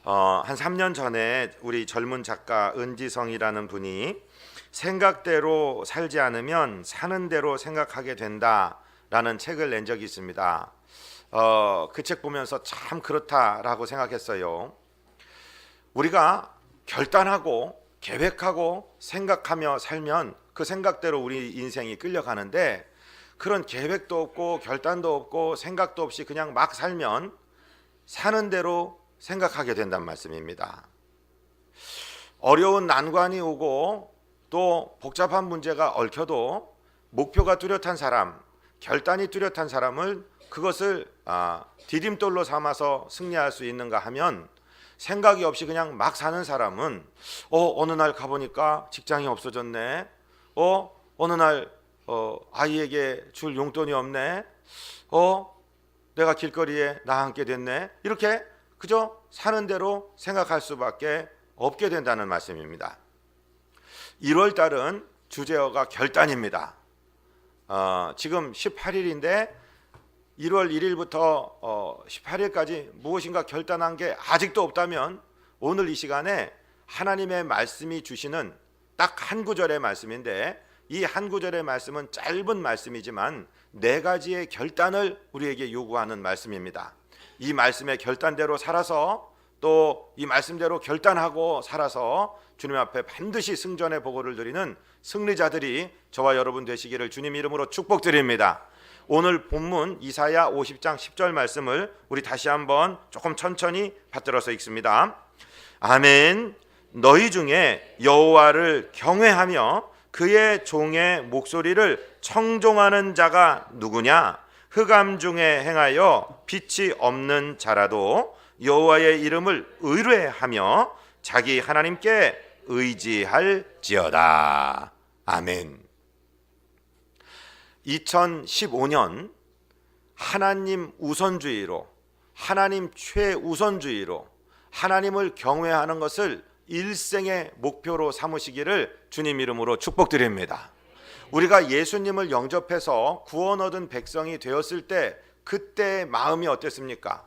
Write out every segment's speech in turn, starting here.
한 3년 전에 우리 젊은 작가 은지성이라는 분이 생각대로 살지 않으면 사는 대로 생각하게 된다라는 책을 낸 적이 있습니다. 그 책 보면서 참 그렇다라고 생각했어요. 우리가 결단하고 계획하고 생각하며 살면 그 생각대로 우리 인생이 끌려가는데, 그런 계획도 없고 결단도 없고 생각도 없이 그냥 막 살면 사는 대로 생각하게 된단 말씀입니다. 어려운 난관이 오고 또 복잡한 문제가 얽혀도 목표가 뚜렷한 사람, 결단이 뚜렷한 사람을 그것을 디딤돌로 삼아서 승리할 수 있는가 하면, 생각이 없이 그냥 막 사는 사람은 어느 날 가보니까 직장이 없어졌네, 어느 날 아이에게 줄 용돈이 없네, 내가 길거리에 나앉게 됐네, 이렇게 그저 사는 대로 생각할 수밖에 없게 된다는 말씀입니다. 1월 달은 주제어가 결단입니다. 지금 18일인데 1월 1일부터 18일까지 무엇인가 결단한 게 아직도 없다면, 오늘 이 시간에 하나님의 말씀이 주시는 딱 한 구절의 말씀인데, 이 한 구절의 말씀은 짧은 말씀이지만 4가지의 결단을 우리에게 요구하는 말씀입니다. 이 말씀의 결단대로 살아서, 또 이 말씀대로 결단하고 살아서 주님 앞에 반드시 승전의 보고를 드리는 승리자들이 저와 여러분 되시기를 주님 이름으로 축복드립니다. 오늘 본문 이사야 50장 10절 말씀을 우리 다시 한번 조금 천천히 받들어서 읽습니다. 아멘. 너희 중에 여호와를 경외하며 그의 종의 목소리를 청종하는 자가 누구냐? 흑암 중에 행하여 빛이 없는 자라도 여호와의 이름을 의뢰하며 자기 하나님께 의지할지어다. 아멘. 2015년 하나님 우선주의로, 하나님 최우선주의로 하나님을 경외하는 것을 일생의 목표로 삼으시기를 주님 이름으로 축복드립니다. 우리가 예수님을 영접해서 구원 얻은 백성이 되었을 때 그때의 마음이 어땠습니까?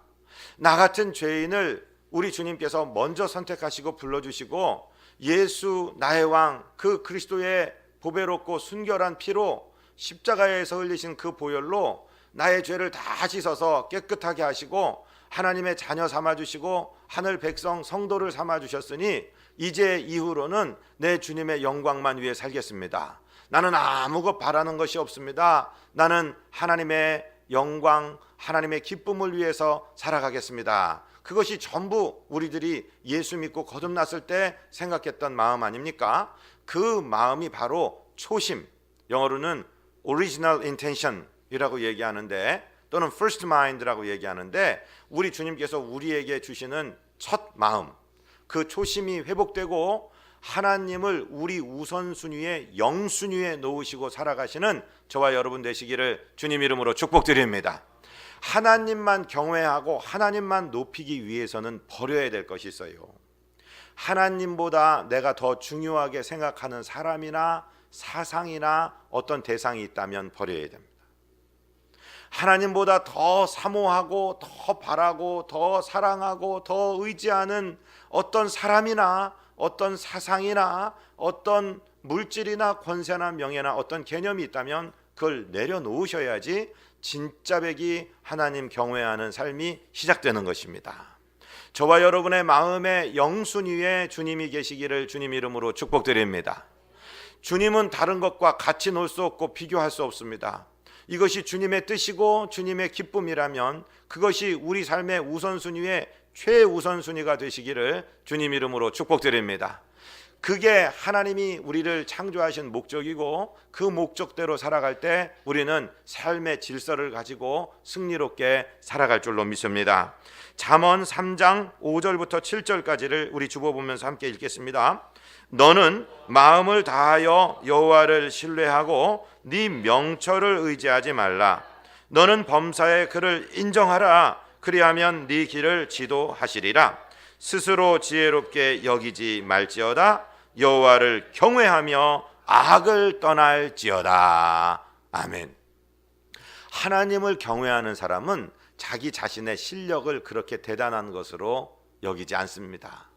나 같은 죄인을 우리 주님께서 먼저 선택하시고 불러주시고, 예수 나의 왕, 그 그리스도의 보배롭고 순결한 피로 십자가에서 흘리신 그 보혈로 나의 죄를 다 씻어서 깨끗하게 하시고 하나님의 자녀 삼아주시고 하늘 백성 성도를 삼아주셨으니, 이제 이후로는 내 주님의 영광만 위해 살겠습니다. 나는 아무것 바라는 것이 없습니다. 나는 하나님의 영광, 하나님의 기쁨을 위해서 살아가겠습니다. 그것이 전부 우리들이 예수 믿고 거듭났을 때 생각했던 마음 아닙니까? 그 마음이 바로 초심, 영어로는 original intention이라고 얘기하는데, 또는 first mind라고 얘기하는데, 우리 주님께서 우리에게 주시는 첫 마음, 그 초심이 회복되고 하나님을 우리 우선순위에, 영순위에 놓으시고 살아가시는 저와 여러분 되시기를 주님 이름으로 축복드립니다. 하나님만 경외하고 하나님만 높이기 위해서는 버려야 될 것이 있어요. 하나님보다 내가 더 중요하게 생각하는 사람이나 사상이나 어떤 대상이 있다면 버려야 됩니다. 하나님보다 더 사모하고 더 바라고 더 사랑하고 더 의지하는 어떤 사람이나 어떤 사상이나 어떤 물질이나 권세나 명예나 어떤 개념이 있다면 그걸 내려놓으셔야지 진짜 백이 하나님 경외하는 삶이 시작되는 것입니다. 저와 여러분의 마음의 영순위에 주님이 계시기를 주님 이름으로 축복드립니다. 주님은 다른 것과 같이 놀 수 없고 비교할 수 없습니다. 이것이 주님의 뜻이고 주님의 기쁨이라면 그것이 우리 삶의 우선순위의 최우선순위가 되시기를 주님 이름으로 축복드립니다. 그게 하나님이 우리를 창조하신 목적이고, 그 목적대로 살아갈 때 우리는 삶의 질서를 가지고 승리롭게 살아갈 줄로 믿습니다. 잠언 3장 5절부터 7절까지를 우리 주보 보면서 함께 읽겠습니다. 너는 마음을 다하여 여호와를 신뢰하고 네 명철을 의지하지 말라. 너는 범사에 그를 인정하라. 그리하면 네 길을 지도하시리라. 스스로 지혜롭게 여기지 말지어다. 여호와를 경외하며 악을 떠날지어다. 아멘. 하나님을 경외하는 사람은 자기 자신의 실력을 그렇게 대단한 것으로 여기지 않습니다.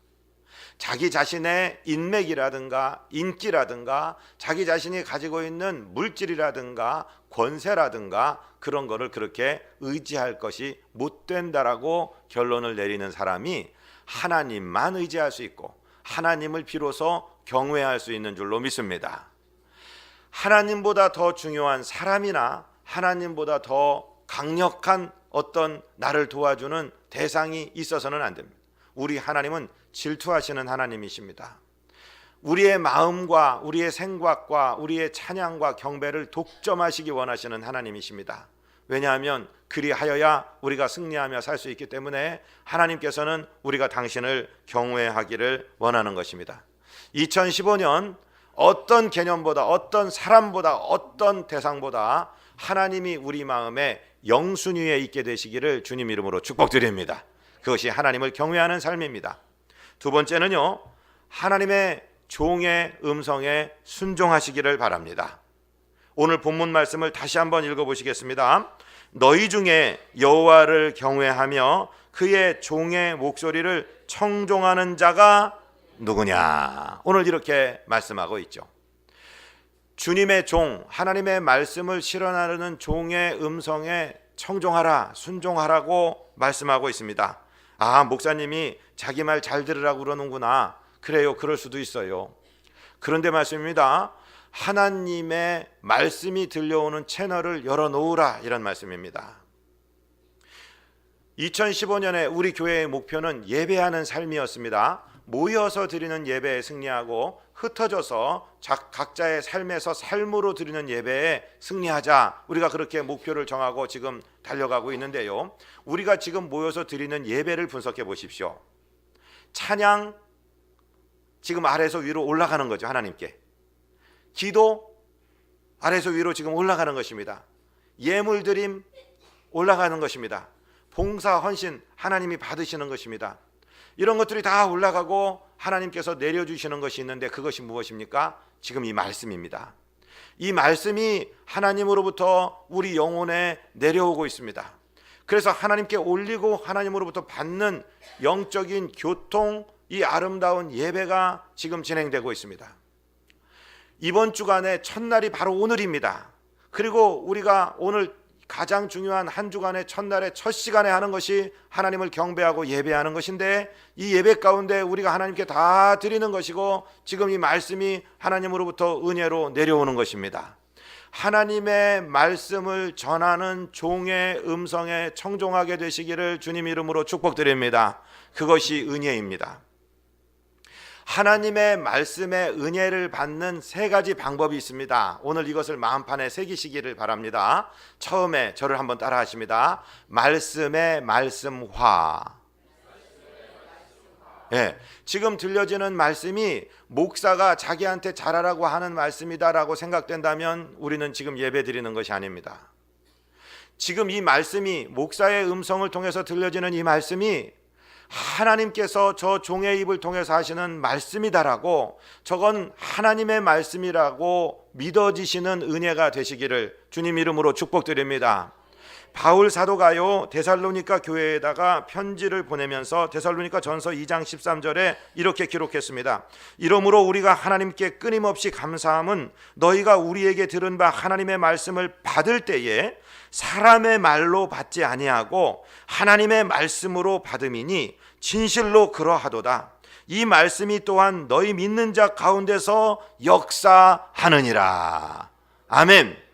자기 자신의 인맥이라든가 인기라든가 자기 자신이 가지고 있는 물질이라든가 권세라든가 그런 거를 그렇게 의지할 것이 못 된다라고 결론을 내리는 사람이 하나님만 의지할 수 있고 하나님을 비로소 경외할 수 있는 줄로 믿습니다. 하나님보다 더 중요한 사람이나 하나님보다 더 강력한 어떤 나를 도와주는 대상이 있어서는 안 됩니다. 우리 하나님은 질투하시는 하나님이십니다. 우리의 마음과 우리의 생각과 우리의 찬양과 경배를 독점하시기 원하시는 하나님이십니다. 왜냐하면 그리하여야 우리가 승리하며 살 수 있기 때문에 하나님께서는 우리가 당신을 경외하기를 원하는 것입니다. 2015년 어떤 개념보다 어떤 사람보다 어떤 대상보다 하나님이 우리 마음에 영순위에 있게 되시기를 주님 이름으로 축복드립니다. 그것이 하나님을 경외하는 삶입니다. 두 번째는요, 하나님의 종의 음성에 순종하시기를 바랍니다. 오늘 본문 말씀을 다시 한번 읽어보시겠습니다. 너희 중에 여호와를 경외하며 그의 종의 목소리를 청종하는 자가 누구냐? 오늘 이렇게 말씀하고 있죠. 주님의 종, 하나님의 말씀을 실현하려는 종의 음성에 청종하라, 순종하라고 말씀하고 있습니다. 아, 목사님이 자기 말 잘 들으라고 그러는구나. 그래요, 그럴 수도 있어요. 그런데 말씀입니다. 하나님의 말씀이 들려오는 채널을 열어놓으라, 이런 말씀입니다. 2015년에 우리 교회의 목표는 예배하는 삶이었습니다. 모여서 드리는 예배에 승리하고 흩어져서 각자의 삶에서 삶으로 드리는 예배에 승리하자, 우리가 그렇게 목표를 정하고 지금 달려가고 있는데요, 우리가 지금 모여서 드리는 예배를 분석해 보십시오. 찬양, 지금 아래에서 위로 올라가는 거죠. 하나님께. 기도, 아래에서 위로 지금 올라가는 것입니다. 예물 드림, 올라가는 것입니다. 봉사, 헌신, 하나님이 받으시는 것입니다. 이런 것들이 다 올라가고 하나님께서 내려주시는 것이 있는데 그것이 무엇입니까? 지금 이 말씀입니다. 이 말씀이 하나님으로부터 우리 영혼에 내려오고 있습니다. 그래서 하나님께 올리고 하나님으로부터 받는 영적인 교통, 이 아름다운 예배가 지금 진행되고 있습니다. 이번 주간의 첫날이 바로 오늘입니다. 그리고 우리가 오늘 가장 중요한 한 주간의 첫날의 첫 시간에 하는 것이 하나님을 경배하고 예배하는 것인데, 이 예배 가운데 우리가 하나님께 다 드리는 것이고 지금 이 말씀이 하나님으로부터 은혜로 내려오는 것입니다. 하나님의 말씀을 전하는 종의 음성에 청종하게 되시기를 주님 이름으로 축복드립니다. 그것이 은혜입니다. 하나님의 말씀에 은혜를 받는 세 가지 방법이 있습니다. 오늘 이것을 마음판에 새기시기를 바랍니다. 처음에 저를 한번 따라 하십니다. 말씀의 말씀화. 예, 지금 들려지는 말씀이 목사가 자기한테 잘하라고 하는 말씀이다라고 생각된다면 우리는 지금 예배 드리는 것이 아닙니다. 지금 이 말씀이 목사의 음성을 통해서 들려지는 이 말씀이 하나님께서 저 종의 입을 통해서 하시는 말씀이다라고, 저건 하나님의 말씀이라고 믿어지시는 은혜가 되시기를 주님 이름으로 축복드립니다. 바울 사도가요, 데살로니가 교회에다가 편지를 보내면서 데살로니가 전서 2장 13절에 이렇게 기록했습니다. 이러므로 우리가 하나님께 끊임없이 감사함은 너희가 우리에게 들은 바 하나님의 말씀을 받을 때에 사람의 말로 받지 아니하고 하나님의 말씀으로 받음이니 진실로 그러하도다. 이 말씀이 또한 너희 믿는 자 가운데서 역사하느니라. 아멘.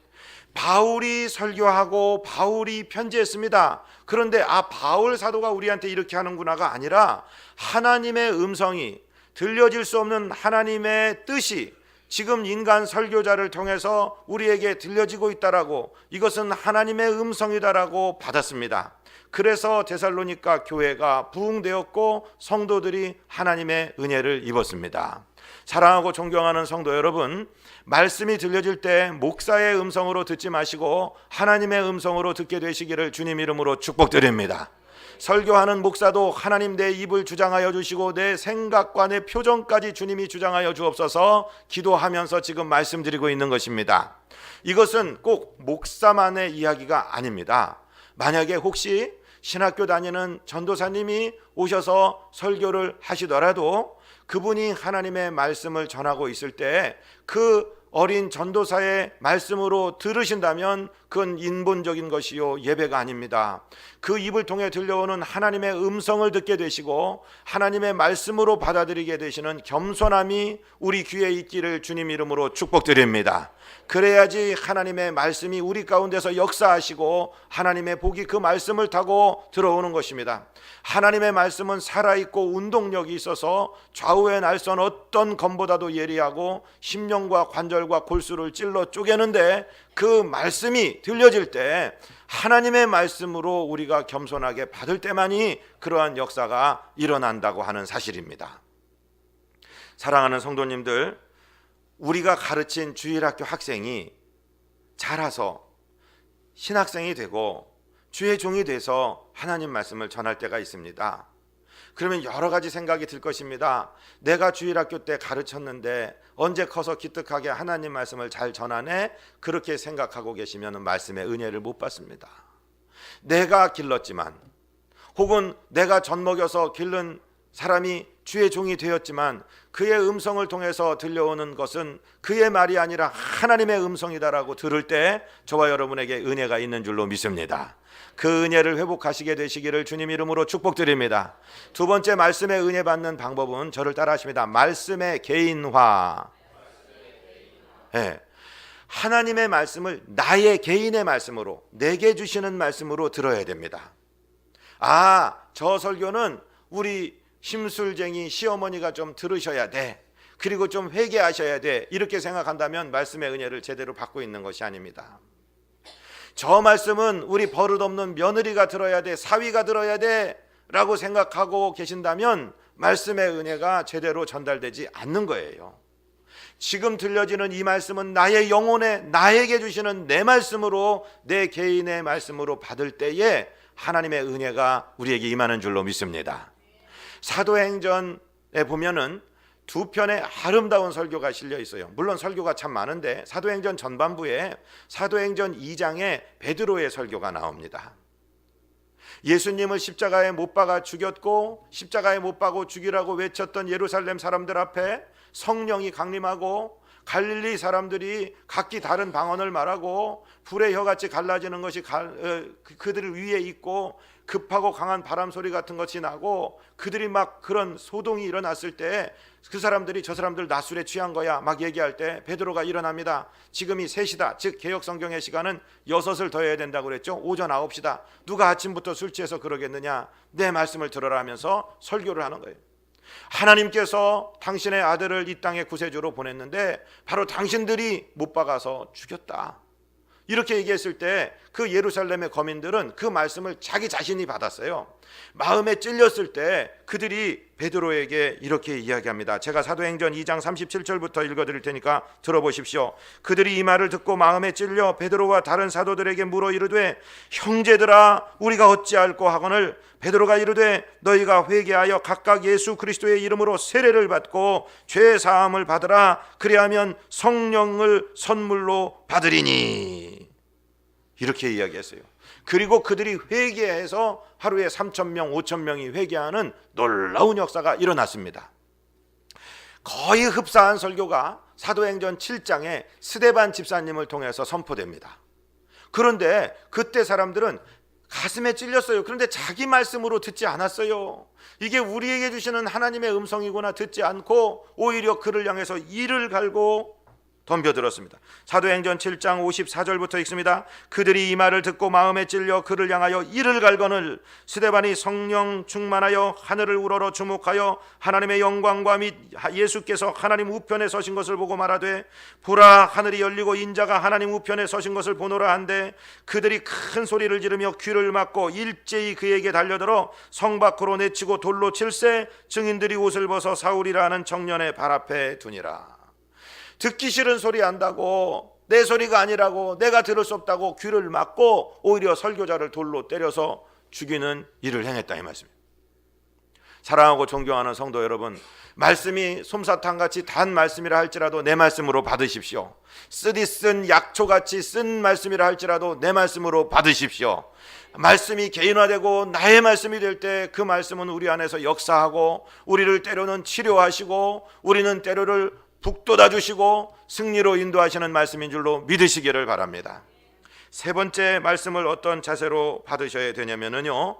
바울이 설교하고 바울이 편지했습니다. 그런데 바울 사도가 우리한테 이렇게 하는구나가 아니라 하나님의 음성이, 들려질 수 없는 하나님의 뜻이 지금 인간 설교자를 통해서 우리에게 들려지고 있다라고, 이것은 하나님의 음성이다라고 받았습니다. 그래서 데살로니가 교회가 부흥되었고 성도들이 하나님의 은혜를 입었습니다. 사랑하고 존경하는 성도 여러분, 말씀이 들려질 때 목사의 음성으로 듣지 마시고 하나님의 음성으로 듣게 되시기를 주님 이름으로 축복드립니다. 설교하는 목사도 하나님 내 입을 주장하여 주시고 내 생각과 내 표정까지 주님이 주장하여 주옵소서 기도하면서 지금 말씀드리고 있는 것입니다. 이것은 꼭 목사만의 이야기가 아닙니다. 만약에 혹시 신학교 다니는 전도사님이 오셔서 설교를 하시더라도 그분이 하나님의 말씀을 전하고 있을 때 그 어린 전도사의 말씀으로 들으신다면 그건 인본적인 것이요 예배가 아닙니다. 그 입을 통해 들려오는 하나님의 음성을 듣게 되시고 하나님의 말씀으로 받아들이게 되시는 겸손함이 우리 귀에 있기를 주님 이름으로 축복드립니다. 그래야지 하나님의 말씀이 우리 가운데서 역사하시고 하나님의 복이 그 말씀을 타고 들어오는 것입니다. 하나님의 말씀은 살아있고 운동력이 있어서 좌우의 날선 어떤 검보다도 예리하고 심령과 관절과 골수를 찔러 쪼개는데 그 말씀이 들려질 때 하나님의 말씀으로 우리가 겸손하게 받을 때만이 그러한 역사가 일어난다고 하는 사실입니다. 사랑하는 성도님들, 우리가 가르친 주일학교 학생이 자라서 신학생이 되고 주의 종이 돼서 하나님 말씀을 전할 때가 있습니다. 그러면 여러 가지 생각이 들 것입니다. 내가 주일학교 때 가르쳤는데 언제 커서 기특하게 하나님 말씀을 잘 전하네? 그렇게 생각하고 계시면 말씀의 은혜를 못 받습니다. 내가 길렀지만 혹은 내가 젖먹여서 기른 사람이 주의 종이 되었지만 그의 음성을 통해서 들려오는 것은 그의 말이 아니라 하나님의 음성이다라고 들을 때 저와 여러분에게 은혜가 있는 줄로 믿습니다. 그 은혜를 회복하시게 되시기를 주님 이름으로 축복드립니다. 두 번째 말씀의 은혜 받는 방법은 저를 따라 하십니다. 말씀의 개인화. 네. 하나님의 말씀을 나의 개인의 말씀으로, 내게 주시는 말씀으로 들어야 됩니다. 저 설교는 우리 심술쟁이 시어머니가 좀 들으셔야 돼, 그리고 좀 회개하셔야 돼, 이렇게 생각한다면 말씀의 은혜를 제대로 받고 있는 것이 아닙니다. 저 말씀은 우리 버릇없는 며느리가 들어야 돼, 사위가 들어야 돼 라고 생각하고 계신다면 말씀의 은혜가 제대로 전달되지 않는 거예요. 지금 들려지는 이 말씀은 나의 영혼에, 나에게 주시는 내 말씀으로, 내 개인의 말씀으로 받을 때에 하나님의 은혜가 우리에게 임하는 줄로 믿습니다. 사도행전에 보면은 두 편의 아름다운 설교가 실려 있어요. 물론 설교가 참 많은데 사도행전 전반부에 사도행전 2장에 베드로의 설교가 나옵니다. 예수님을 십자가에 못 박아 죽였고 십자가에 못 박고 죽이라고 외쳤던 예루살렘 사람들 앞에 성령이 강림하고 갈릴리 사람들이 각기 다른 방언을 말하고 불의 혀같이 갈라지는 것이 그들 위에 있고 급하고 강한 바람 소리 같은 것이 나고 그들이 막 그런 소동이 일어났을 때 그 사람들이 저 사람들 낮술에 취한 거야 막 얘기할 때 베드로가 일어납니다. 지금이 3시다. 즉 개역 성경의 시간은 6을 더해야 된다고 그랬죠. 오전 9시다. 누가 아침부터 술 취해서 그러겠느냐. 내 말씀을 들어라 하면서 설교를 하는 거예요. 하나님께서 당신의 아들을 이 땅의 구세주로 보냈는데 바로 당신들이 못 박아서 죽였다. 이렇게 얘기했을 때 그 예루살렘의 거민들은 그 말씀을 자기 자신이 받았어요. 마음에 찔렸을 때 그들이 베드로에게 이렇게 이야기합니다. 제가 사도행전 2장 37절부터 읽어드릴 테니까 들어보십시오. 그들이 이 말을 듣고 마음에 찔려 베드로와 다른 사도들에게 물어 이르되 형제들아 우리가 어찌할꼬 하거늘 베드로가 이르되 너희가 회개하여 각각 예수 그리스도의 이름으로 세례를 받고 죄 사함을 받으라. 그리하면 성령을 선물로 받으리니. 이렇게 이야기했어요. 그리고 그들이 회개해서 하루에 3,000명 5,000명이 회개하는 놀라운 역사가 일어났습니다. 거의 흡사한 설교가 사도행전 7장에 스데반 집사님을 통해서 선포됩니다. 그런데 그때 사람들은 가슴에 찔렸어요. 그런데 자기 말씀으로 듣지 않았어요. 이게 우리에게 주시는 하나님의 음성이구나 듣지 않고 오히려 그를 향해서 이를 갈고 덤벼들었습니다. 사도행전 7장 54절부터 읽습니다. 그들이 이 말을 듣고 마음에 찔려 그를 향하여 이를 갈거늘 스데반이 성령 충만하여 하늘을 우러러 주목하여 하나님의 영광과 및 예수께서 하나님 우편에 서신 것을 보고 말하되 보라 하늘이 열리고 인자가 하나님 우편에 서신 것을 보노라 한데 그들이 큰 소리를 지르며 귀를 막고 일제히 그에게 달려들어 성 밖으로 내치고 돌로 칠세 증인들이 옷을 벗어 사울이라 하는 청년의 발 앞에 두니라. 듣기 싫은 소리 한다고, 내 소리가 아니라고, 내가 들을 수 없다고 귀를 막고 오히려 설교자를 돌로 때려서 죽이는 일을 행했다 이 말씀입니다. 사랑하고 존경하는 성도 여러분, 말씀이 솜사탕같이 단 말씀이라 할지라도 내 말씀으로 받으십시오. 쓰디쓴 약초같이 쓴 말씀이라 할지라도 내 말씀으로 받으십시오. 말씀이 개인화되고 나의 말씀이 될 때 그 말씀은 우리 안에서 역사하고 우리를 때로는 치료하시고 우리는 때로를 북돋아 주시고 승리로 인도하시는 말씀인 줄로 믿으시기를 바랍니다. 세 번째 말씀을 어떤 자세로 받으셔야 되냐면요,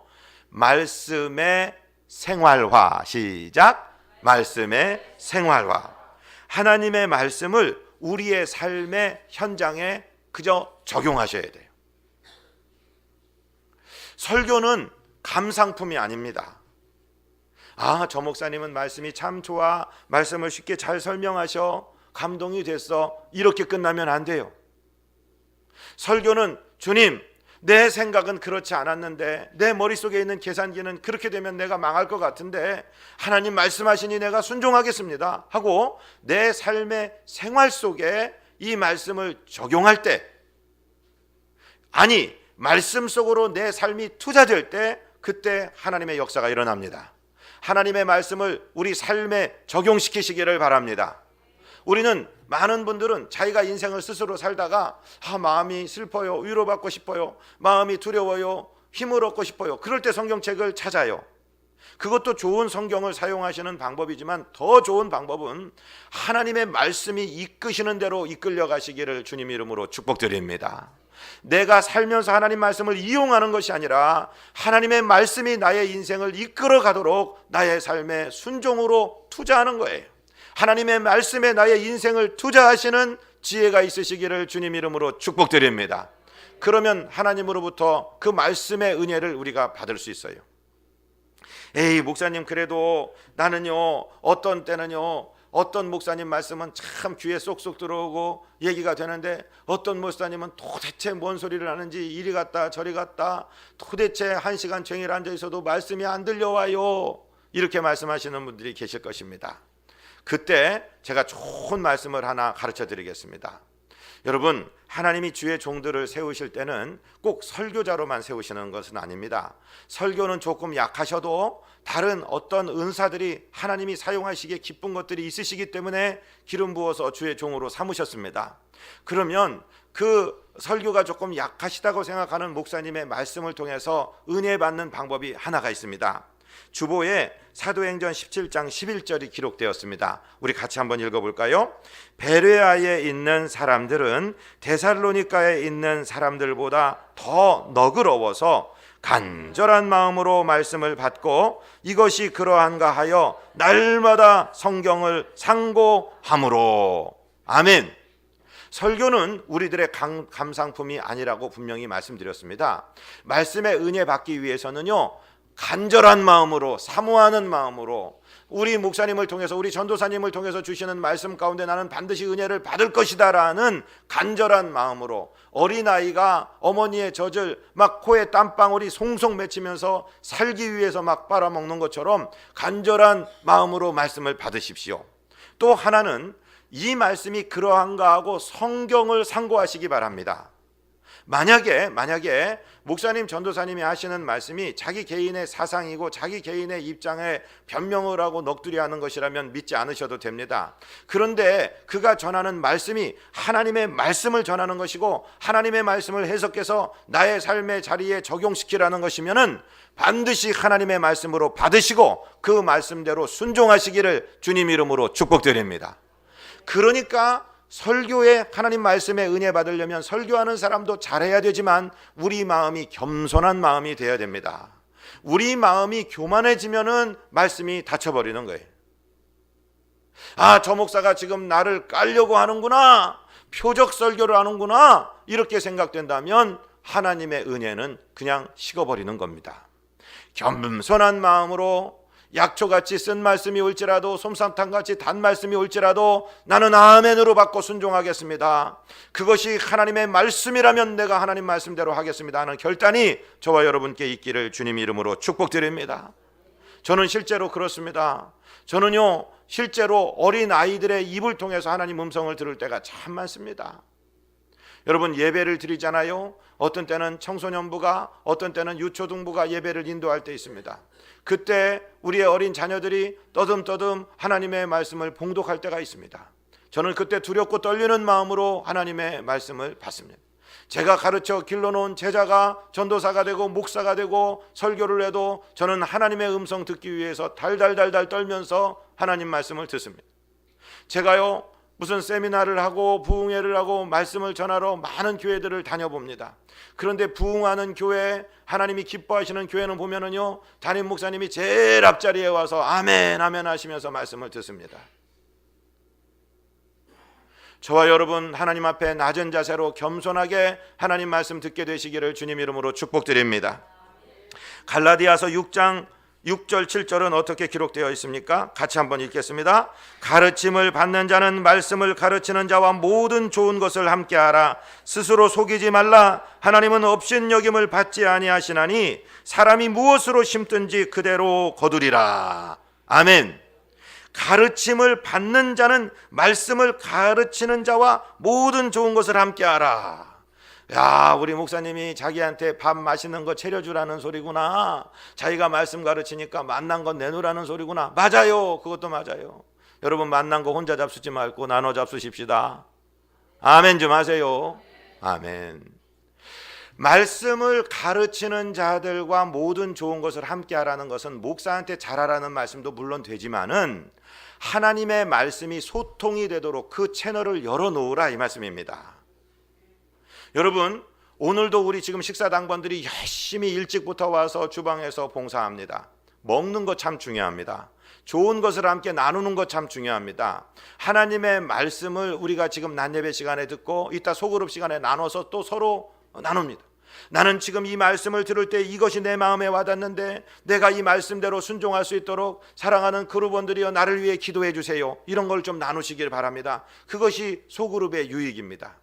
말씀의 생활화. 시작. 말씀의 생활화. 하나님의 말씀을 우리의 삶의 현장에 그저 적용하셔야 돼요. 설교는 감상품이 아닙니다. 아, 저 목사님은 말씀이 참 좋아, 말씀을 쉽게 잘 설명하셔, 감동이 됐어, 이렇게 끝나면 안 돼요. 설교는 주님, 내 생각은 그렇지 않았는데, 내 머릿속에 있는 계산기는 그렇게 되면 내가 망할 것 같은데 하나님 말씀하시니 내가 순종하겠습니다 하고 내 삶의 생활 속에 이 말씀을 적용할 때, 아니 말씀 속으로 내 삶이 투자될 때, 그때 하나님의 역사가 일어납니다. 하나님의 말씀을 우리 삶에 적용시키시기를 바랍니다. 우리는, 많은 분들은 자기가 인생을 스스로 살다가 마음이 슬퍼요, 위로받고 싶어요, 마음이 두려워요, 힘을 얻고 싶어요, 그럴 때 성경책을 찾아요. 그것도 좋은 성경을 사용하시는 방법이지만 더 좋은 방법은 하나님의 말씀이 이끄시는 대로 이끌려 가시기를 주님 이름으로 축복드립니다. 내가 살면서 하나님 말씀을 이용하는 것이 아니라 하나님의 말씀이 나의 인생을 이끌어 가도록 나의 삶에 순종으로 투자하는 거예요. 하나님의 말씀에 나의 인생을 투자하시는 지혜가 있으시기를 주님 이름으로 축복드립니다. 그러면 하나님으로부터 그 말씀의 은혜를 우리가 받을 수 있어요. 에이, 목사님, 그래도 나는요, 어떤 때는요, 어떤 목사님 말씀은 참 귀에 쏙쏙 들어오고 얘기가 되는데 어떤 목사님은 도대체 뭔 소리를 하는지 이리 갔다 저리 갔다 도대체 1시간 종일 앉아 있어도 말씀이 안 들려와요, 이렇게 말씀하시는 분들이 계실 것입니다. 그때 제가 좋은 말씀을 하나 가르쳐 드리겠습니다. 여러분, 하나님이 주의 종들을 세우실 때는 꼭 설교자로만 세우시는 것은 아닙니다. 설교는 조금 약하셔도 다른 어떤 은사들이 하나님이 사용하시기에 기쁜 것들이 있으시기 때문에 기름 부어서 주의 종으로 삼으셨습니다. 그러면 그 설교가 조금 약하시다고 생각하는 목사님의 말씀을 통해서 은혜 받는 방법이 하나가 있습니다. 주보에 사도행전 17장 11절이 기록되었습니다. 우리 같이 한번 읽어볼까요? 베레아에 있는 사람들은 데살로니가에 있는 사람들보다 더 너그러워서 간절한 마음으로 말씀을 받고 이것이 그러한가 하여 날마다 성경을 상고함으로. 아멘. 설교는 우리들의 감상품이 아니라고 분명히 말씀드렸습니다. 말씀의 은혜 받기 위해서는요, 간절한 마음으로, 사모하는 마음으로, 우리 목사님을 통해서, 우리 전도사님을 통해서 주시는 말씀 가운데 나는 반드시 은혜를 받을 것이다 라는 간절한 마음으로, 어린아이가 어머니의 젖을 막 코에 땀방울이 송송 맺히면서 살기 위해서 막 빨아먹는 것처럼 간절한 마음으로 말씀을 받으십시오. 또 하나는 이 말씀이 그러한가 하고 성경을 상고하시기 바랍니다. 만약에 목사님, 전도사님이 하시는 말씀이 자기 개인의 사상이고 자기 개인의 입장에 변명을 하고 넋두리하는 것이라면 믿지 않으셔도 됩니다. 그런데 그가 전하는 말씀이 하나님의 말씀을 전하는 것이고 하나님의 말씀을 해석해서 나의 삶의 자리에 적용시키라는 것이면은 반드시 하나님의 말씀으로 받으시고 그 말씀대로 순종하시기를 주님 이름으로 축복드립니다. 그러니까 설교에 하나님 말씀에 은혜 받으려면 설교하는 사람도 잘해야 되지만 우리 마음이 겸손한 마음이 되어야 됩니다. 우리 마음이 교만해지면은 말씀이 닫혀버리는 거예요. 아, 저 목사가 지금 나를 깔려고 하는구나, 표적 설교를 하는구나, 이렇게 생각된다면 하나님의 은혜는 그냥 식어버리는 겁니다. 겸손한 마음으로 약초같이 쓴 말씀이 올지라도, 솜사탕같이 단 말씀이 올지라도 나는 아멘으로 받고 순종하겠습니다. 그것이 하나님의 말씀이라면 내가 하나님 말씀대로 하겠습니다 하는 결단이 저와 여러분께 있기를 주님 이름으로 축복드립니다. 저는 실제로 그렇습니다. 저는요, 실제로 어린 아이들의 입을 통해서 하나님 음성을 들을 때가 참 많습니다. 여러분 예배를 드리잖아요. 어떤 때는 청소년부가, 어떤 때는 유초등부가 예배를 인도할 때 있습니다. 그때 우리의 어린 자녀들이 떠듬떠듬 하나님의 말씀을 봉독할 때가 있습니다. 저는 그때 두렵고 떨리는 마음으로 하나님의 말씀을 받습니다. 제가 가르쳐 길러놓은 제자가 전도사가 되고 목사가 되고 설교를 해도 저는 하나님의 음성 듣기 위해서 달달달달 떨면서 하나님 말씀을 듣습니다. 제가요 무슨 세미나를 하고 부흥회를 하고 말씀을 전하러 많은 교회들을 다녀봅니다. 그런데 부흥하는 교회, 하나님이 기뻐하시는 교회는 보면은요 담임 목사님이 제일 앞자리에 와서 아멘 아멘 하시면서 말씀을 듣습니다. 저와 여러분 하나님 앞에 낮은 자세로 겸손하게 하나님 말씀 듣게 되시기를 주님 이름으로 축복드립니다. 갈라디아서 6장 6절 7절은 어떻게 기록되어 있습니까? 같이 한번 읽겠습니다. 가르침을 받는 자는 말씀을 가르치는 자와 모든 좋은 것을 함께하라. 스스로 속이지 말라. 하나님은 업신여김을 받지 아니하시나니 사람이 무엇으로 심든지 그대로 거두리라. 아멘. 가르침을 받는 자는 말씀을 가르치는 자와 모든 좋은 것을 함께하라. 야, 우리 목사님이 자기한테 밥 맛있는 거 차려주라는 소리구나. 자기가 말씀 가르치니까 맛난 건 내놓으라는 소리구나. 맞아요. 그것도 맞아요. 여러분 맛난 거 혼자 잡수지 말고 나눠 잡수십시다. 아멘 좀 하세요. 아멘. 말씀을 가르치는 자들과 모든 좋은 것을 함께 하라는 것은 목사한테 잘하라는 말씀도 물론 되지만은 하나님의 말씀이 소통이 되도록 그 채널을 열어놓으라 이 말씀입니다. 여러분 오늘도 우리 지금 식사 당번들이 열심히 일찍부터 와서 주방에서 봉사합니다. 먹는 것 참 중요합니다. 좋은 것을 함께 나누는 것 참 중요합니다. 하나님의 말씀을 우리가 지금 낮예배 시간에 듣고 이따 소그룹 시간에 나눠서 또 서로 나눕니다. 나는 지금 이 말씀을 들을 때 이것이 내 마음에 와닿는데 내가 이 말씀대로 순종할 수 있도록 사랑하는 그룹원들이여 나를 위해 기도해 주세요. 이런 걸 좀 나누시길 바랍니다. 그것이 소그룹의 유익입니다.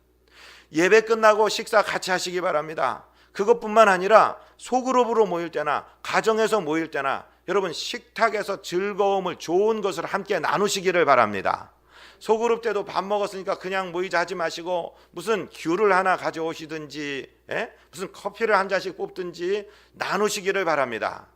예배 끝나고 식사 같이 하시기 바랍니다. 그것뿐만 아니라 소그룹으로 모일 때나 가정에서 모일 때나 여러분 식탁에서 즐거움을 좋은 것을 함께 나누시기를 바랍니다. 소그룹 때도 밥 먹었으니까 그냥 모이자 하지 마시고 무슨 귤을 하나 가져오시든지 무슨 커피를 한 잔씩 뽑든지 나누시기를 바랍니다.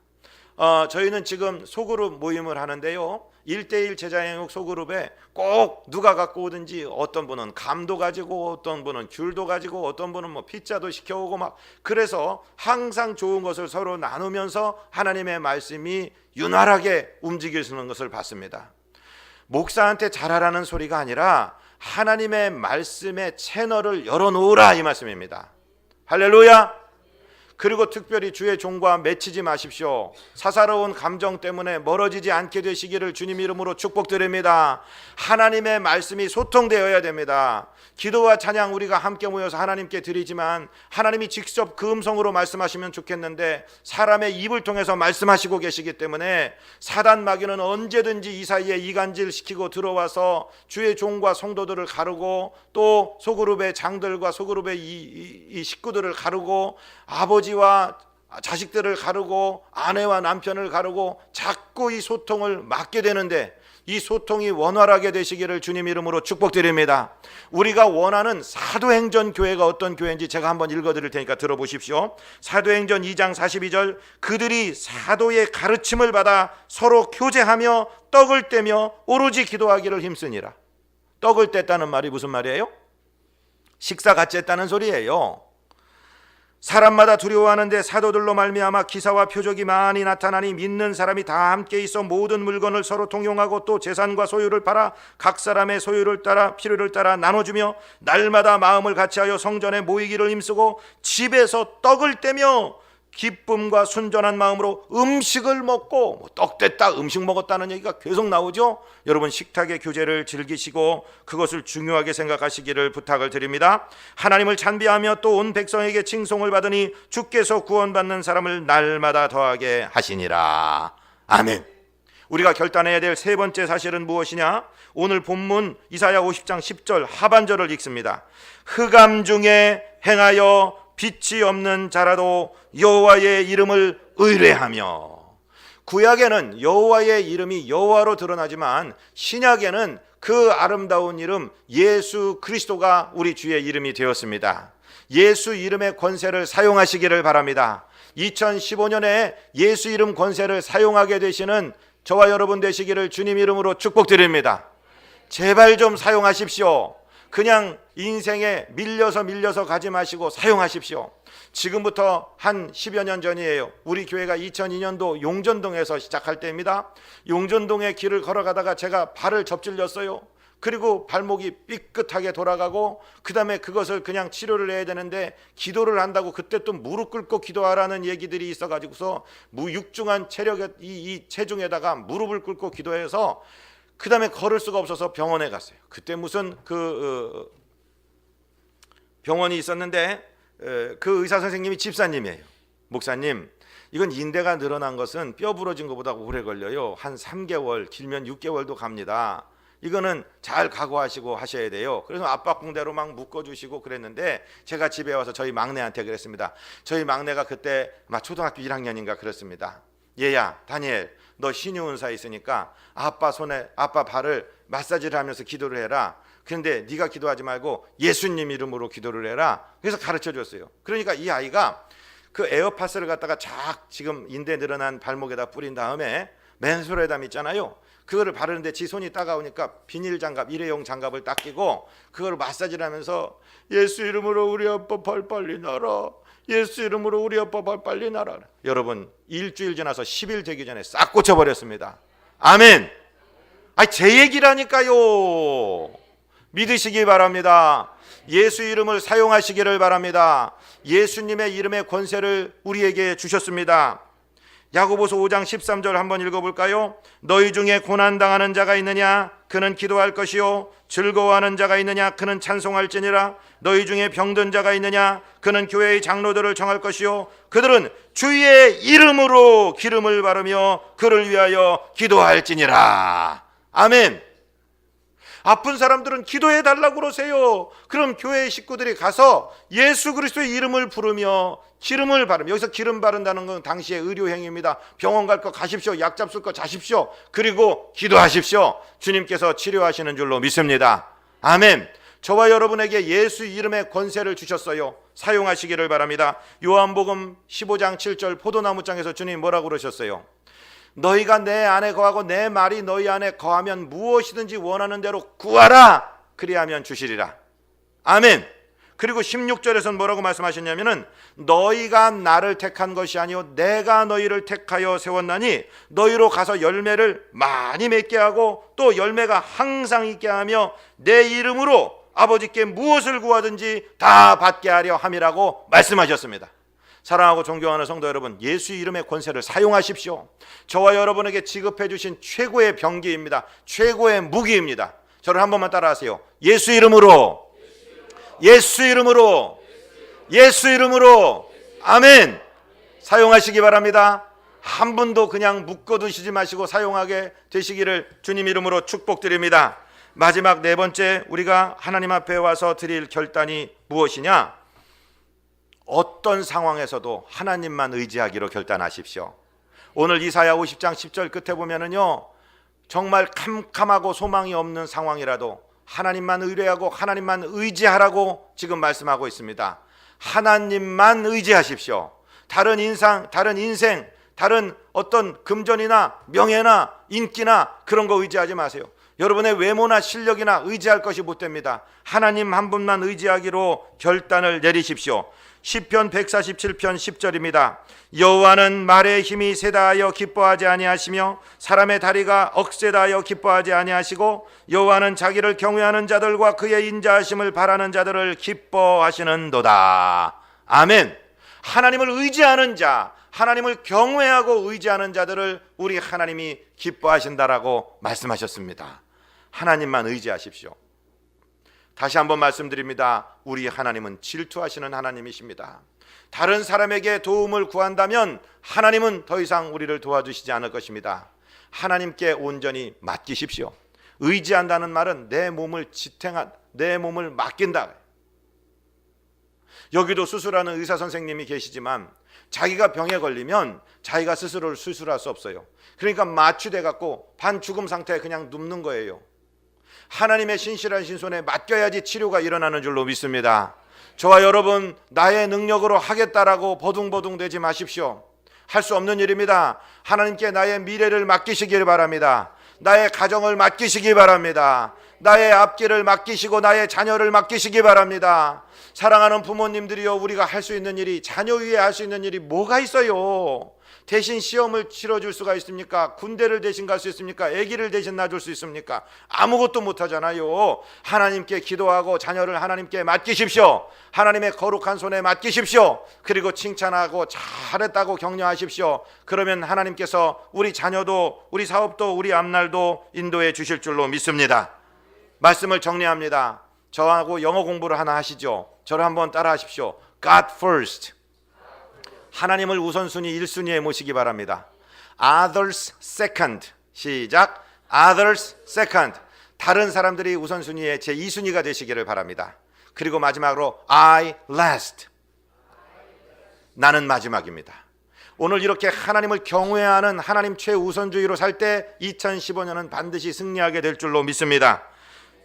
저희는 지금 소그룹 모임을 하는데요 1:1 제자행육 소그룹에 꼭 누가 갖고 오든지 어떤 분은 감도 가지고 어떤 분은 귤도 가지고 어떤 분은 뭐 피자도 시켜오고 막 그래서 항상 좋은 것을 서로 나누면서 하나님의 말씀이 윤활하게 움직이시는 것을 봤습니다. 목사한테 잘하라는 소리가 아니라 하나님의 말씀의 채널을 열어놓으라 이 말씀입니다. 할렐루야. 그리고 특별히 주의 종과 맺히지 마십시오. 사사로운 감정 때문에 멀어지지 않게 되시기를 주님 이름으로 축복드립니다. 하나님의 말씀이 소통되어야 됩니다. 기도와 찬양 우리가 함께 모여서 하나님께 드리지만 하나님이 직접 그 음성으로 말씀하시면 좋겠는데 사람의 입을 통해서 말씀하시고 계시기 때문에 사단 마귀는 언제든지 이 사이에 이간질 시키고 들어와서 주의 종과 성도들을 가르고 또 소그룹의 장들과 소그룹의 이 식구들을 가르고 아버지와 자식들을 가르고 아내와 남편을 가르고 자꾸 이 소통을 막게 되는데 이 소통이 원활하게 되시기를 주님 이름으로 축복드립니다. 우리가 원하는 사도행전 교회가 어떤 교회인지 제가 한번 읽어드릴 테니까 들어보십시오. 사도행전 2장 42절 그들이 사도의 가르침을 받아 서로 교제하며 떡을 떼며 오로지 기도하기를 힘쓰니라. 떡을 뗐다는 말이 무슨 말이에요? 식사 같이 했다는 소리예요. 사람마다 두려워하는데 사도들로 말미암아 기사와 표적이 많이 나타나니 믿는 사람이 다 함께 있어 모든 물건을 서로 통용하고 또 재산과 소유를 팔아 각 사람의 소유를 따라 필요를 따라 나눠주며 날마다 마음을 같이하여 성전에 모이기를 힘쓰고 집에서 떡을 떼며 기쁨과 순전한 마음으로 음식을 먹고 떡 뗐다 음식 먹었다는 얘기가 계속 나오죠. 여러분 식탁의 교제를 즐기시고 그것을 중요하게 생각하시기를 부탁을 드립니다. 하나님을 찬비하며 또 온 백성에게 칭송을 받으니 주께서 구원받는 사람을 날마다 더하게 하시니라. 아멘. 우리가 결단해야 될 세 번째 사실은 무엇이냐? 오늘 본문 이사야 50장 10절 하반절을 읽습니다. 흑암 중에 행하여 빛이 없는 자라도 여호와의 이름을 의뢰하며 구약에는 여호와의 이름이 여호와로 드러나지만 신약에는 그 아름다운 이름 예수 그리스도가 우리 주의 이름이 되었습니다. 예수 이름의 권세를 사용하시기를 바랍니다. 2015년에 예수 이름 권세를 사용하게 되시는 저와 여러분 되시기를 주님 이름으로 축복드립니다. 제발 좀 사용하십시오. 그냥 인생에 밀려서 가지 마시고 사용하십시오. 지금부터 한 10여 년 전이에요. 우리 교회가 2002년도 용전동에서 시작할 때입니다. 용전동의 길을 걸어가다가 제가 발을 접질렸어요. 그리고 발목이 삐끗하게 돌아가고 그 다음에 그것을 그냥 치료를 해야 되는데 기도를 한다고 그때 또 무릎 꿇고 기도하라는 얘기들이 있어가지고서 육중한 이 체중에다가 무릎을 꿇고 기도해서 그 다음에 걸을 수가 없어서 병원에 갔어요. 그때 무슨 병원이 있었는데 그 의사 선생님이 집사님이에요. 목사님, 이건 인대가 늘어난 것은 뼈 부러진 것보다 오래 걸려요. 한 3개월, 길면 6개월도 갑니다. 이거는 잘 각오하시고 하셔야 돼요. 그래서 압박붕대로 막 묶어주시고 그랬는데 제가 집에 와서 저희 막내한테 그랬습니다. 저희 막내가 그때 막 초등학교 1학년인가 그랬습니다. 얘야, 다니엘, 너 신유은사 있으니까 아빠 발을 마사지를 하면서 기도를 해라. 그런데 네가 기도하지 말고 예수님 이름으로 기도를 해라. 그래서 가르쳐 줬어요. 그러니까 이 아이가 그 에어파스를 갖다가 지금 인대 늘어난 발목에다 뿌린 다음에 맨솔에담 있잖아요. 그거를 바르는데 지 손이 따가우니까 비닐 장갑, 일회용 장갑을 딱 끼고 그거를 마사지를 하면서 예수 이름으로 우리 아빠 발 빨리 나라. 예수 이름으로 우리 아빠 발 빨리 나라. 여러분, 일주일 지나서 10일 되기 전에 싹 고쳐버렸습니다. 아멘. 제 얘기라니까요. 믿으시기 바랍니다. 예수 이름을 사용하시기를 바랍니다. 예수님의 이름의 권세를 우리에게 주셨습니다. 야고보서 5장 13절 한번 읽어볼까요? 너희 중에 고난당하는 자가 있느냐? 그는 기도할 것이요. 즐거워하는 자가 있느냐? 그는 찬송할지니라. 너희 중에 병든 자가 있느냐? 그는 교회의 장로들을 정할 것이요. 그들은 주의 이름으로 기름을 바르며 그를 위하여 기도할지니라. 아멘. 아픈 사람들은 기도해 달라고 그러세요. 그럼 교회 식구들이 가서 예수 그리스도의 이름을 부르며 기름을 바르며, 여기서 기름 바른다는 건 당시의 의료행위입니다. 병원 갈 거 가십시오. 약 잡술 거 자십시오. 그리고 기도하십시오. 주님께서 치료하시는 줄로 믿습니다. 아멘. 저와 여러분에게 예수 이름의 권세를 주셨어요. 사용하시기를 바랍니다. 요한복음 15장 7절 포도나무장에서 주님 뭐라고 그러셨어요? 너희가 내 안에 거하고 내 말이 너희 안에 거하면 무엇이든지 원하는 대로 구하라. 그리하면 주시리라. 아멘. 그리고 16절에서는 뭐라고 말씀하셨냐면은 너희가 나를 택한 것이 아니요 내가 너희를 택하여 세웠나니 너희로 가서 열매를 많이 맺게 하고 또 열매가 항상 있게 하며 내 이름으로 아버지께 무엇을 구하든지 다 받게 하려 함이라고 말씀하셨습니다. 사랑하고 존경하는 성도 여러분, 예수 이름의 권세를 사용하십시오. 저와 여러분에게 지급해 주신 최고의 병기입니다. 최고의 무기입니다. 저를 한 번만 따라하세요. 예수 이름으로, 예수 이름으로, 예수 이름으로. 아멘. 사용하시기 바랍니다. 한 분도 그냥 묶어두시지 마시고 사용하게 되시기를 주님 이름으로 축복드립니다. 마지막 네 번째, 우리가 하나님 앞에 와서 드릴 결단이 무엇이냐? 어떤 상황에서도 하나님만 의지하기로 결단하십시오. 오늘 이사야 50장 10절 끝에 보면은요, 정말 캄캄하고 소망이 없는 상황이라도 하나님만 의뢰하고 하나님만 의지하라고 지금 말씀하고 있습니다. 하나님만 의지하십시오. 다른 인생, 다른 어떤 금전이나 명예나 인기나 그런 거 의지하지 마세요. 여러분의 외모나 실력이나 의지할 것이 못 됩니다. 하나님 한 분만 의지하기로 결단을 내리십시오. 시편 147편 10절입니다. 여호와는 말의 힘이 세다하여 기뻐하지 아니하시며 사람의 다리가 억세다하여 기뻐하지 아니하시고 여호와는 자기를 경외하는 자들과 그의 인자하심을 바라는 자들을 기뻐하시는도다. 아멘. 하나님을 의지하는 자, 하나님을 경외하고 의지하는 자들을 우리 하나님이 기뻐하신다라고 말씀하셨습니다. 하나님만 의지하십시오. 다시 한번 말씀드립니다. 우리 하나님은 질투하시는 하나님이십니다. 다른 사람에게 도움을 구한다면 하나님은 더 이상 우리를 도와주시지 않을 것입니다. 하나님께 온전히 맡기십시오. 의지한다는 말은 내 몸을 맡긴다. 여기도 수술하는 의사 선생님이 계시지만 자기가 병에 걸리면 자기가 스스로를 수술할 수 없어요. 그러니까 마취돼 갖고 반죽음 상태에 그냥 눕는 거예요. 하나님의 신실하신 손에 맡겨야지 치료가 일어나는 줄로 믿습니다. 저와 여러분, 나의 능력으로 하겠다라고 버둥버둥 되지 마십시오. 할 수 없는 일입니다. 하나님께 나의 미래를 맡기시길 바랍니다. 나의 가정을 맡기시기 바랍니다. 나의 앞길을 맡기시고 나의 자녀를 맡기시기 바랍니다. 사랑하는 부모님들이여, 우리가 할 수 있는 일이, 자녀 위에 할 수 있는 일이 뭐가 있어요? 대신 시험을 치러줄 수가 있습니까? 군대를 대신 갈 수 있습니까? 아기를 대신 낳아줄 수 있습니까? 아무것도 못하잖아요. 하나님께 기도하고 자녀를 하나님께 맡기십시오. 하나님의 거룩한 손에 맡기십시오. 그리고 칭찬하고 잘했다고 격려하십시오. 그러면 하나님께서 우리 자녀도, 우리 사업도, 우리 앞날도 인도해 주실 줄로 믿습니다. 말씀을 정리합니다. 저하고 영어 공부를 하나 하시죠. 저를 한번 따라 하십시오. God first. 하나님을 우선순위 1순위에 모시기 바랍니다. Others second. 시작. Others second. 다른 사람들이 우선순위의 제2순위가 되시기를 바랍니다. 그리고 마지막으로 I last. 나는 마지막입니다. 오늘 이렇게 하나님을 경외하는 하나님 최우선주의로 살 때 2015년은 반드시 승리하게 될 줄로 믿습니다.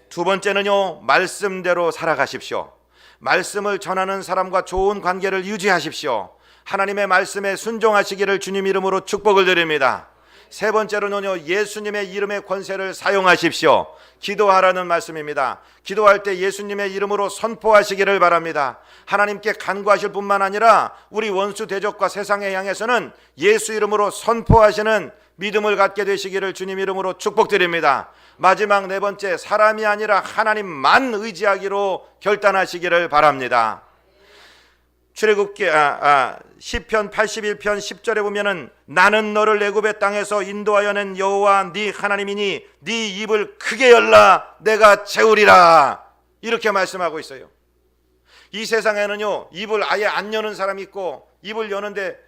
두 번째는요, 말씀대로 살아가십시오. 말씀을 전하는 사람과 좋은 관계를 유지하십시오. 하나님의 말씀에 순종하시기를 주님 이름으로 축복을 드립니다. 세 번째로는요, 예수님의 이름의 권세를 사용하십시오. 기도하라는 말씀입니다. 기도할 때 예수님의 이름으로 선포하시기를 바랍니다. 하나님께 간구하실 뿐만 아니라 우리 원수 대적과 세상에 향해서는 예수 이름으로 선포하시는 믿음을 갖게 되시기를 주님 이름으로 축복드립니다. 마지막 네 번째, 사람이 아니라 하나님만 의지하기로 결단하시기를 바랍니다. 출애굽기 시편 81편 10절에 보면은 나는 너를 애굽의 땅에서 인도하여 낸 여호와 네 하나님이니 네 입을 크게 열라 내가 채우리라, 이렇게 말씀하고 있어요. 이 세상에는요, 입을 아예 안 여는 사람이 있고, 입을 여는데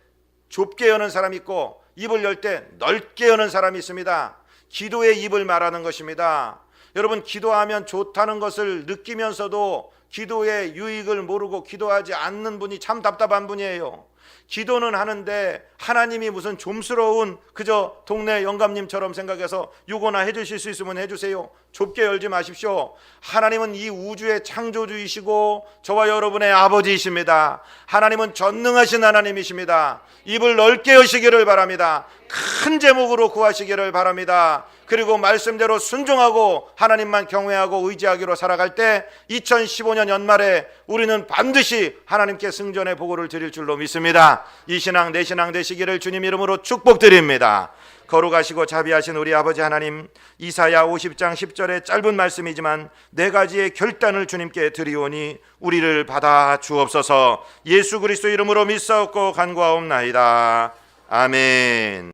좁게 여는 사람이 있고, 입을 열 때 넓게 여는 사람이 있습니다. 기도의 입을 말하는 것입니다. 여러분, 기도하면 좋다는 것을 느끼면서도 기도의 유익을 모르고 기도하지 않는 분이 참 답답한 분이에요. 기도는 하는데 하나님이 무슨 좀스러운 그저 동네 영감님처럼 생각해서 요거나 해주실 수 있으면 해주세요. 좁게 열지 마십시오. 하나님은 이 우주의 창조주이시고 저와 여러분의 아버지이십니다. 하나님은 전능하신 하나님이십니다. 입을 넓게 여시기를 바랍니다. 큰 제목으로 구하시기를 바랍니다. 그리고 말씀대로 순종하고 하나님만 경외하고 의지하기로 살아갈 때 2015년 연말에 우리는 반드시 하나님께 승전의 보고를 드릴 줄로 믿습니다. 이 신앙 내 신앙 되시기를 주님 이름으로 축복드립니다. 거룩하시고 자비하신 우리 아버지 하나님, 이사야 50장 10절의 짧은 말씀이지만 네 가지의 결단을 주님께 드리오니 우리를 받아 주옵소서. 예수 그리스도 이름으로 믿사옵고 간구하옵나이다. 아멘.